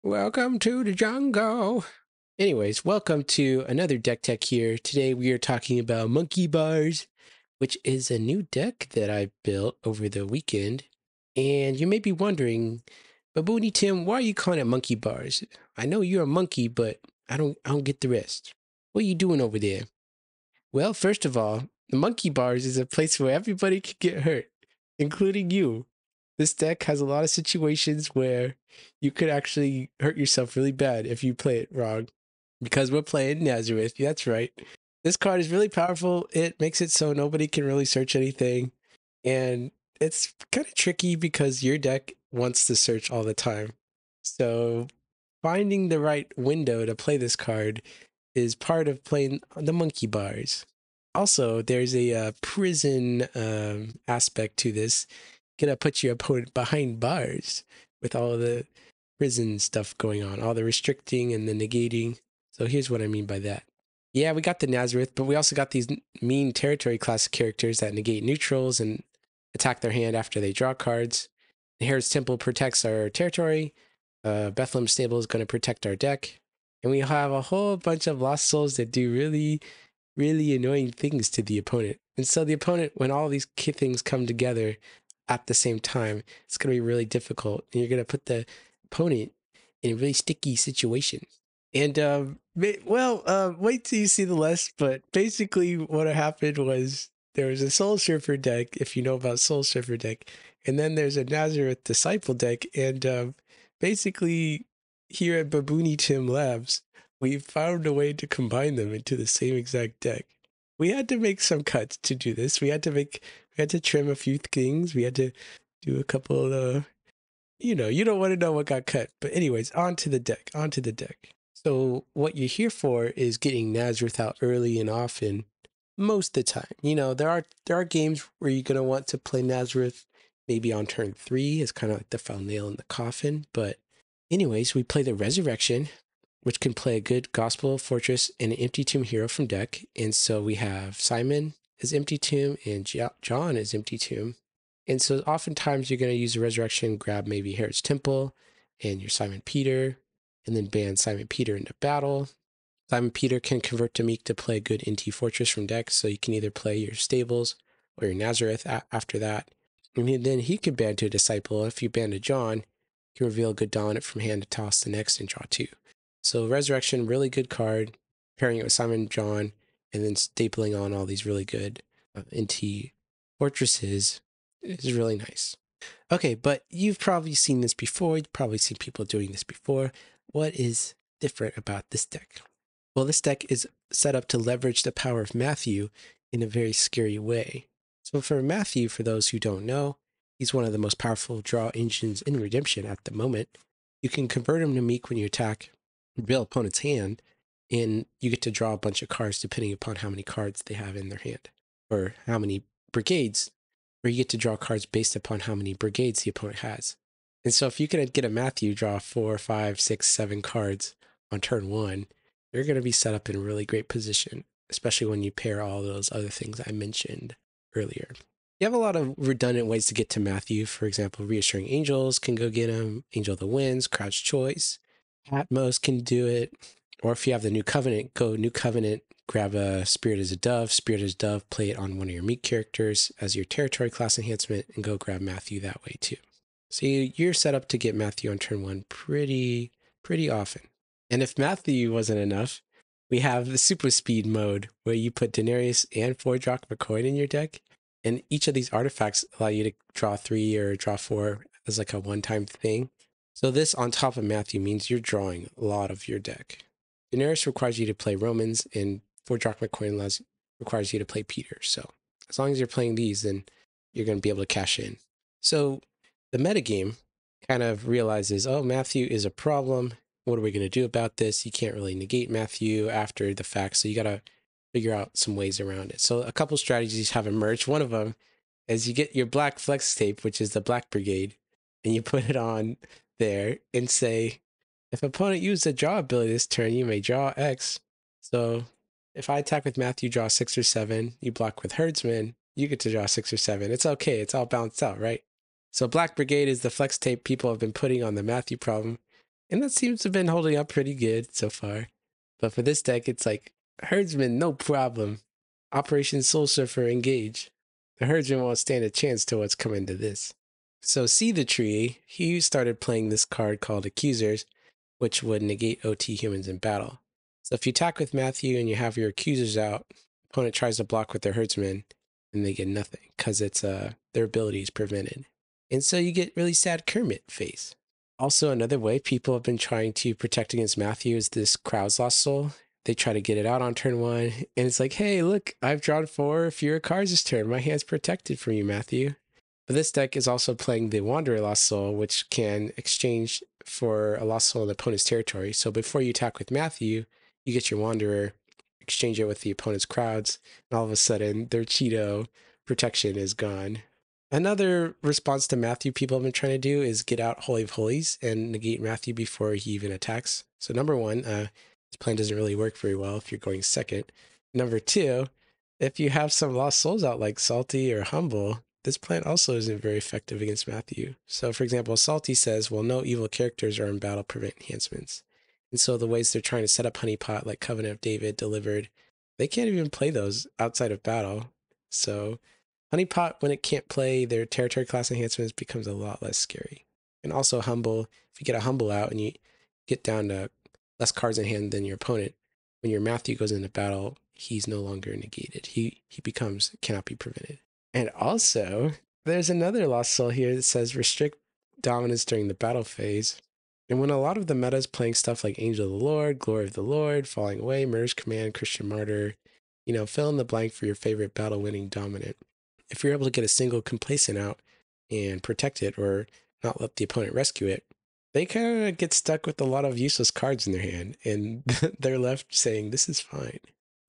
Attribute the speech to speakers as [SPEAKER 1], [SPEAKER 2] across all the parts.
[SPEAKER 1] Welcome to the jungle. Anyways, welcome to another deck tech here. Today we are talking about monkey bars, which is a new deck that I built over the weekend. And you may be wondering, Baboony Tim, why are you calling it monkey bars? I know you're a monkey, but I don't get the rest. What are you doing over there? Well, first of all, the monkey bars is a place where everybody can get hurt, including you. This deck has a lot of situations where you could actually hurt yourself really bad if you play it wrong. Because we're playing Nazareth, that's right. This card is really powerful. It makes it so nobody can really search anything. And it's kind of tricky because your deck wants to search all the time. So finding the right window to play this card is part of playing the monkey bars. Also, there's a prison aspect to this. Gonna put your opponent behind bars with all the prison stuff going on, all the restricting and the negating. So here's what I mean by that. Yeah, we got the Nazareth, but we also got these mean territory class characters that negate neutrals and attack their hand after they draw cards. The Herod's Temple protects our territory. Bethlehem Stable is going to protect our deck. And we have a whole bunch of Lost Souls that do really, really annoying things to the opponent. And so the opponent, when all these key things come together at the same time, it's going to be really difficult. And you're going to put the opponent in a really sticky situation. And, wait till you see the list. But basically what happened was there was a Soul Surfer deck, if you know about Soul Surfer deck. And then there's a Nazareth Disciple deck. And basically here at Baboony Tim Labs, we found a way to combine them into the same exact deck. We had to make some cuts to do this. We had to trim a few things. We had to do a couple you don't want to know what got cut. But anyways, onto the deck. So what you're here for is getting Nazareth out early and often most of the time. There are games where you're going to want to play Nazareth maybe on turn 3. It's kind of like the final nail in the coffin. But anyways, we play the Resurrection, which can play a good Gospel, Fortress, and an Empty Tomb hero from deck. And so we have Simon as Empty Tomb and John as Empty Tomb. And so oftentimes you're going to use the Resurrection, grab maybe Herod's Temple and your Simon Peter, and then ban Simon Peter into battle. Simon Peter can convert to Meek to play a good NT Fortress from deck, so you can either play your Stables or your Nazareth after that. And then he can ban to a Disciple. If you ban to John, you can reveal a good Dominant from hand to toss the next and draw 2. So Resurrection, really good card, pairing it with Simon John, and then stapling on all these really good NT Fortresses is really nice. Okay, but you've probably seen this before. You've probably seen people doing this before. What is different about this deck? Well, this deck is set up to leverage the power of Matthew in a very scary way. So for Matthew, for those who don't know, he's one of the most powerful draw engines in Redemption at the moment. You can convert him to Meek when you attack real opponent's hand, and you get to draw a bunch of cards depending upon how many cards they have in their hand, or how many brigades, or you get to draw cards based upon how many brigades the opponent has. And so if you can get a Matthew draw 4, 5, 6, 7 cards on turn 1, you're going to be set up in a really great position, especially when you pair all those other things I mentioned earlier. You have a lot of redundant ways to get to Matthew. For example, Reassuring Angels can go get him, Angel of the Winds, Crouch Choice. Patmos can do it. Or if you have the New Covenant, go New Covenant, grab a Spirit as a Dove, play it on one of your Meek characters as your territory class enhancement, and go grab Matthew that way too. So you're set up to get Matthew on turn 1 pretty often. And if Matthew wasn't enough, we have the super speed mode where you put Daenerys and 4 Drachma coin in your deck. And each of these artifacts allow you to draw 3 or draw 4 as like a one-time thing. So this on top of Matthew means you're drawing a lot of your deck. Daenerys requires you to play Romans, and 4 Drachma coin requires you to play Peter. So as long as you're playing these, then you're going to be able to cash in. So the metagame kind of realizes, oh, Matthew is a problem. What are we going to do about this? You can't really negate Matthew after the fact, so you got to figure out some ways around it. So a couple strategies have emerged. One of them is you get your black Flextape, which is the Black Brigade, and you put it on there and say, if opponent used a draw ability this turn, you may draw X. So if I attack with Matthew, draw 6 or 7, you block with Herdsmen, you get to draw 6 or 7. It's okay. It's all balanced out, right? So Black Brigade is the Flextape people have been putting on the Matthew problem. And that seems to have been holding up pretty good so far. But for this deck, it's like, Herdsman, no problem. Operation Soul Surfer, engage. The Herdsman won't stand a chance to what's coming to this. So See the Tree, he started playing this card called Accusers, which would negate OT humans in battle. So if you attack with Matthew and you have your Accusers out, opponent tries to block with their Herdsman, and they get nothing, because it's their ability is prevented. And so you get really sad Kermit face. Also, another way people have been trying to protect against Matthew is this Crowd's Lost Soul. They try to get it out on turn 1, and it's like, hey, look, I've drawn 4 fewer cards this turn. My hand's protected from you, Matthew. But this deck is also playing the Wanderer Lost Soul, which can exchange for a Lost Soul in the opponent's territory. So before you attack with Matthew, you get your Wanderer, exchange it with the opponent's Crowds, and all of a sudden, their Cheeto protection is gone. Another response to Matthew people have been trying to do is get out Holy of Holies and negate Matthew before he even attacks. So number 1, this plan doesn't really work very well if you're going second. Number 2, if you have some Lost Souls out like Salty or Humble, this plan also isn't very effective against Matthew. So for example, Salty says, well, no evil characters are in battle, prevent enhancements. And so the ways they're trying to set up Honeypot, like Covenant of David, Delivered, they can't even play those outside of battle. So Honeypot, when it can't play their territory class enhancements, becomes a lot less scary. And also Humble, if you get a Humble out and you get down to less cards in hand than your opponent, when your Matthew goes into battle, he's no longer negated. He cannot be prevented. And also, there's another Lost Soul here that says restrict dominance during the battle phase. And when a lot of the meta is playing stuff like Angel of the Lord, Glory of the Lord, Falling Away, Murder's Command, Christian Martyr, fill in the blank for your favorite battle-winning dominant. If you're able to get a single Complacent out and protect it or not let the opponent rescue it, they kind of get stuck with a lot of useless cards in their hand, and they're left saying, this is fine.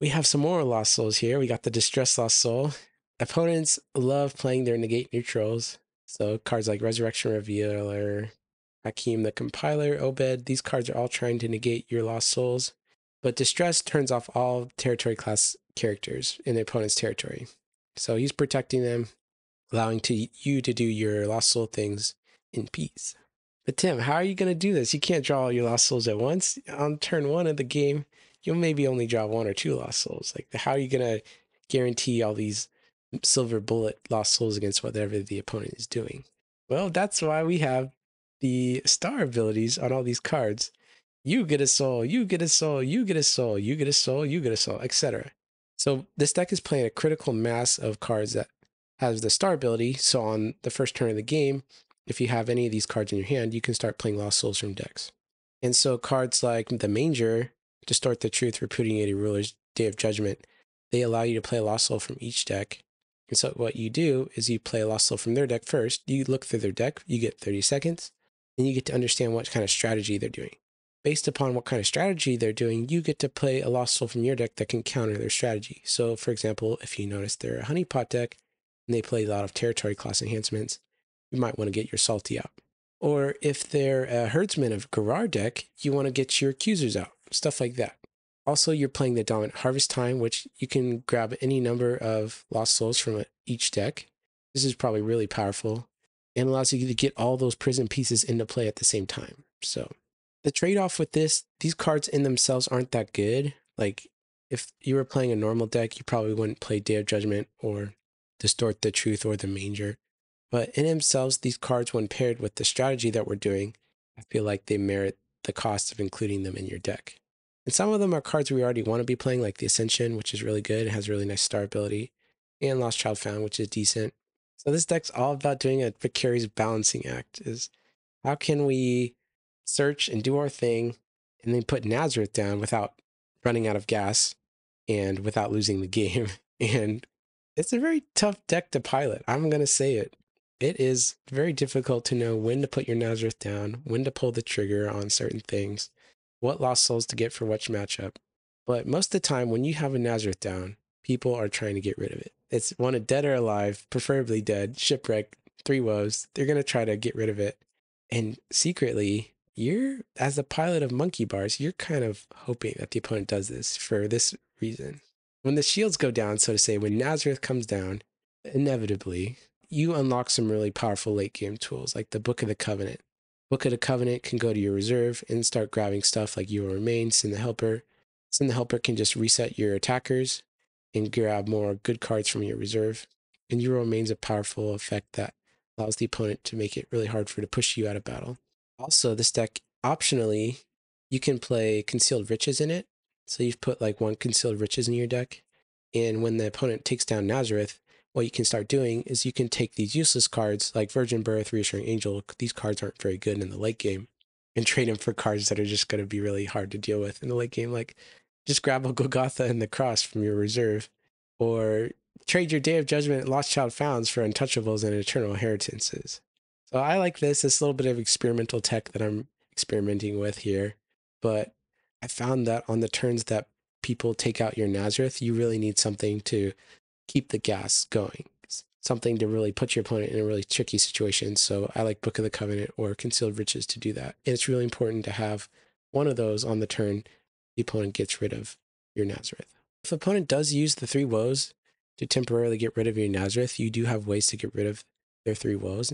[SPEAKER 1] We have some more Lost Souls here. We got the Distress Lost Soul. Opponents love playing their negate neutrals. So cards like Resurrection Revealer, Hakim the Compiler, Obed, these cards are all trying to negate your Lost Souls. But Distress turns off all territory class characters in the opponent's territory. So he's protecting them, allowing you to do your Lost Soul things in peace. But Tim, how are you going to do this? You can't draw all your Lost Souls at once. On turn 1 of the game, you'll maybe only draw 1 or 2 Lost Souls. Like, how are you going to guarantee all these silver bullet Lost Souls against whatever the opponent is doing? Well, that's why we have the star abilities on all these cards. You get a soul, you get a soul, you get a soul, you get a soul, you get a soul, etc. So this deck is playing a critical mass of cards that has the star ability. So on the first turn of the game, if you have any of these cards in your hand, you can start playing Lost Souls from decks. And so cards like the Manger, Distort the Truth, Repudiating Rulers, Day of Judgment, they allow you to play a Lost Soul from each deck. And so what you do is you play a Lost Soul from their deck first. You look through their deck, you get 30 seconds, and you get to understand what kind of strategy they're doing. Based upon what kind of strategy they're doing, you get to play a Lost Soul from your deck that can counter their strategy. So, for example, if you notice they're a Honeypot deck and they play a lot of territory class enhancements, you might want to get your Salty out. Or if they're a Herdsman of Garrar deck, you want to get your Accusers out, stuff like that. Also, you're playing the Dominant Harvest Time, which you can grab any number of Lost Souls from each deck. This is probably really powerful and allows you to get all those prison pieces into play at the same time. So the trade-off with these cards in themselves aren't that good. Like, if you were playing a normal deck, you probably wouldn't play Day of Judgment or Distort the Truth or the Manger. But in themselves, these cards, when paired with the strategy that we're doing, I feel like they merit the cost of including them in your deck. And some of them are cards we already want to be playing, like the Ascension, which is really good. It has really nice star ability. And Lost Child Found, which is decent. So this deck's all about doing a precarious balancing act. Is how can we search and do our thing and then put Nazareth down without running out of gas and without losing the game. And it's a very tough deck to pilot. I'm going to say it. It is very difficult to know when to put your Nazareth down, when to pull the trigger on certain things, what Lost Souls to get for which matchup. But most of the time, when you have a Nazareth down, people are trying to get rid of it. It's one of dead or alive, preferably dead, shipwreck, 3 woes. They're going to try to get rid of it. And secretly, as the pilot of Monkey Bars, you're kind of hoping that the opponent does this for this reason. When the shields go down, so to say, when Nazareth comes down, inevitably, you unlock some really powerful late game tools like the Book of the Covenant. Book of the Covenant can go to your reserve and start grabbing stuff like You Will Remain, Send the Helper. Send the Helper can just reset your attackers and grab more good cards from your reserve. And You Will Remain's a powerful effect that allows the opponent to make it really hard for to push you out of battle. Also, this deck, optionally, you can play Concealed Riches in it. So you've put like one Concealed Riches in your deck. And when the opponent takes down Nazareth, what you can start doing is you can take these useless cards like Virgin Birth, Reassuring Angel. These cards aren't very good in the late game, and trade them for cards that are just going to be really hard to deal with in the late game. Like just grab a Golgotha and the Cross from your reserve, or trade your Day of Judgment Lost Child Founds for Untouchables and Eternal Inheritances. So I like this. This little bit of experimental tech that I'm experimenting with here. But I found that on the turns that people take out your Nazareth, you really need something to keep the gas going. Something to really put your opponent in a really tricky situation. So I like Book of the Covenant or Concealed Riches to do that. And it's really important to have one of those on the turn the opponent gets rid of your Nazareth. If the opponent does use the 3 woes to temporarily get rid of your Nazareth, you do have ways to get rid of their 3 woes.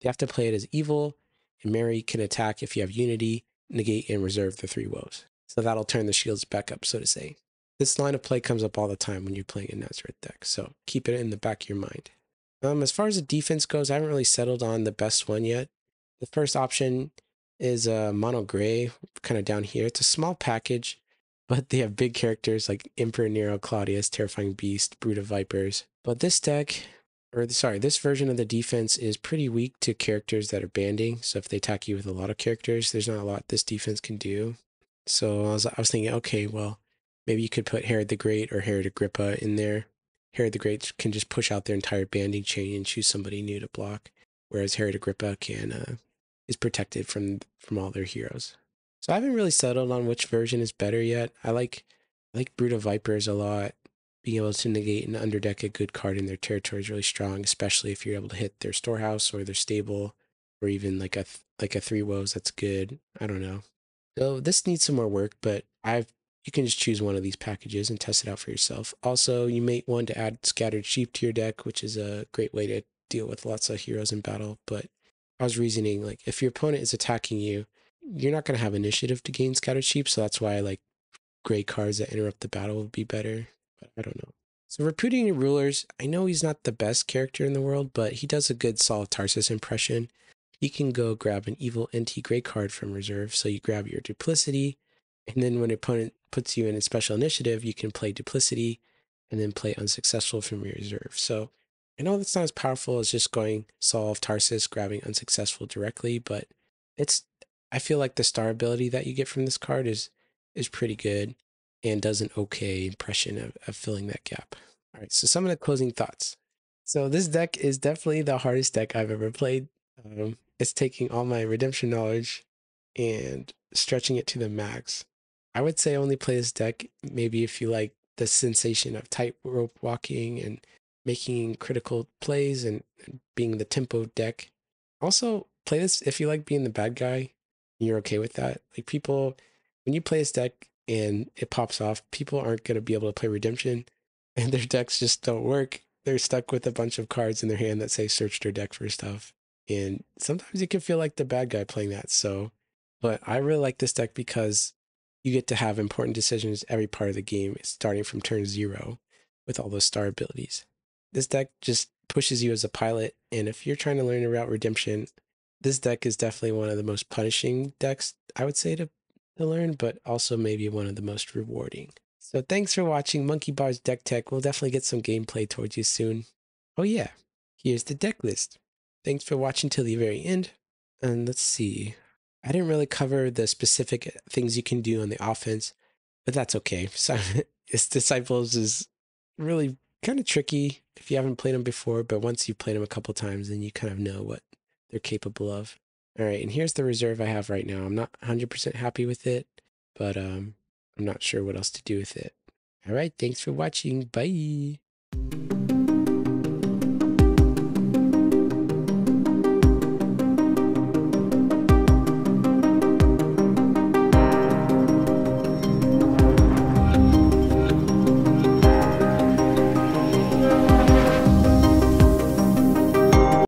[SPEAKER 1] They have to play it as evil, and Mary can attack if you have unity, negate, and reserve the 3 woes. So that'll turn the shields back up, so to say. This line of play comes up all the time when you're playing a Nazareth deck, so keep it in the back of your mind. As far as the defense goes, I haven't really settled on the best one yet. The first option is mono gray, kind of down here. It's a small package, but they have big characters like Emperor Nero, Claudius, Terrifying Beast, Brood of Vipers. But this deck, this version of the defense is pretty weak to characters that are banding. So if they attack you with a lot of characters, there's not a lot this defense can do. So I was thinking, okay, well, maybe you could put Herod the Great or Herod Agrippa in there. Herod the Great can just push out their entire banding chain and choose somebody new to block, whereas Herod Agrippa is protected from all their heroes. So I haven't really settled on which version is better yet. I like Brood of Vipers a lot. Being able to negate and underdeck a good card in their territory is really strong, especially if you're able to hit their storehouse or their stable, or even like a 3 woes. That's good. I don't know. So this needs some more work, but you can just choose one of these packages and test it out for yourself. Also, you may want to add Scattered Sheep to your deck, which is a great way to deal with lots of heroes in battle. But I was reasoning, like, if your opponent is attacking you, you're not going to have initiative to gain Scattered Sheep, so that's why, like, gray cards that interrupt the battle would be better. But I don't know. So Repudiating Rulers, I know he's not the best character in the world, but he does a good Saul of Tarsus impression. You can go grab an evil NT gray card from reserve. So you grab your Duplicity, and then when an opponent puts you in a special initiative, you can play Duplicity and then play Unsuccessful from your reserve. So I know that's not as powerful as just going Saul of Tarsus, grabbing Unsuccessful directly, but I feel like the star ability that you get from this card is pretty good and does an okay impression of filling that gap. All right, so some of the closing thoughts. So this deck is definitely the hardest deck I've ever played. It's taking all my redemption knowledge and stretching it to the max. I would say only play this deck maybe if you like the sensation of tightrope walking and making critical plays and being the tempo deck. Also, play this if you like being the bad guy and you're okay with that. Like people, when you play this deck and it pops off, people aren't going to be able to play redemption and their decks just don't work. They're stuck with a bunch of cards in their hand that say search their deck for stuff. And sometimes you can feel like the bad guy playing that. So, but I really like this deck because you get to have important decisions every part of the game, starting from turn 0 with all those star abilities. This deck just pushes you as a pilot. And if you're trying to learn about redemption, this deck is definitely one of the most punishing decks, I would say, to learn, but also maybe one of the most rewarding. So thanks for watching Monkey Bar's Deck Tech. We'll definitely get some gameplay towards you soon. Oh yeah, here's the deck list. Thanks for watching till the very end. And let's see. I didn't really cover the specific things you can do on the offense, but that's okay. So, its Disciples is really kind of tricky if you haven't played them before, but once you've played them a couple times, then you kind of know what they're capable of. All right, and here's the reserve I have right now. I'm not 100% happy with it, but I'm not sure what else to do with it. All right, thanks for watching. Bye.